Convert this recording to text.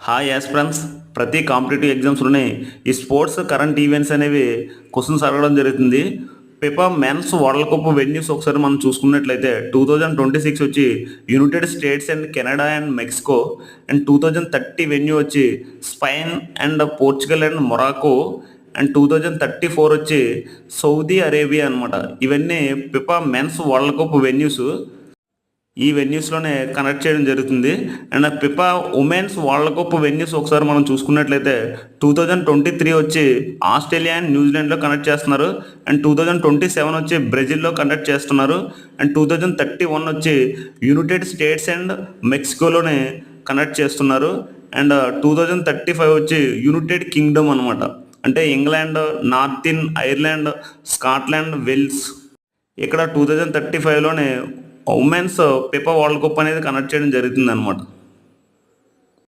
Hi aspirants. ప్రతి competitive ఎగ్జామ్స్లోనే ఈ స్పోర్ట్స్ కరెంట్ ఈవెంట్స్ అనేవి క్వశ్చన్స్ అడగడం జరుగుతుంది. FIFA men's World Cup venues ఒకసారి మనం చూసుకున్నట్లయితే 2026 వచ్చి United States and Canada and Mexico, and 2030 venue వచ్చి Spain and Portugal and Morocco, and 2034 వచ్చి సౌదీ అరేబియా అనమాట. ఇవన్నీ FIFA men's World Cup venues. ఈ వెన్యూస్లోనే కనెక్ట్ చేయడం జరుగుతుంది. And FIFA women's World Cup venues ఒకసారి మనం చూసుకున్నట్లయితే 2023 వచ్చి ఆస్ట్రేలియా అండ్ న్యూజిలాండ్లో కనెక్ట్ చేస్తున్నారు. అండ్ 2027 వచ్చి బ్రెజిల్లో కండక్ట్ చేస్తున్నారు. అండ్ 2031 వచ్చి యునైటెడ్ స్టేట్స్ అండ్ మెక్సికోలోనే కనెక్ట్ చేస్తున్నారు. అండ్ 2035 వచ్చి యునైటెడ్ కింగ్డమ్ అనమాట. అంటే England, Northern Ireland, Scotland, Wales. ఇక్కడ 2035లోనే ఉమెన్స్ పిపా వరల్డ్ కప్ అనేది కండక్ట్ చేయడం జరుగుతుంది అనమాట.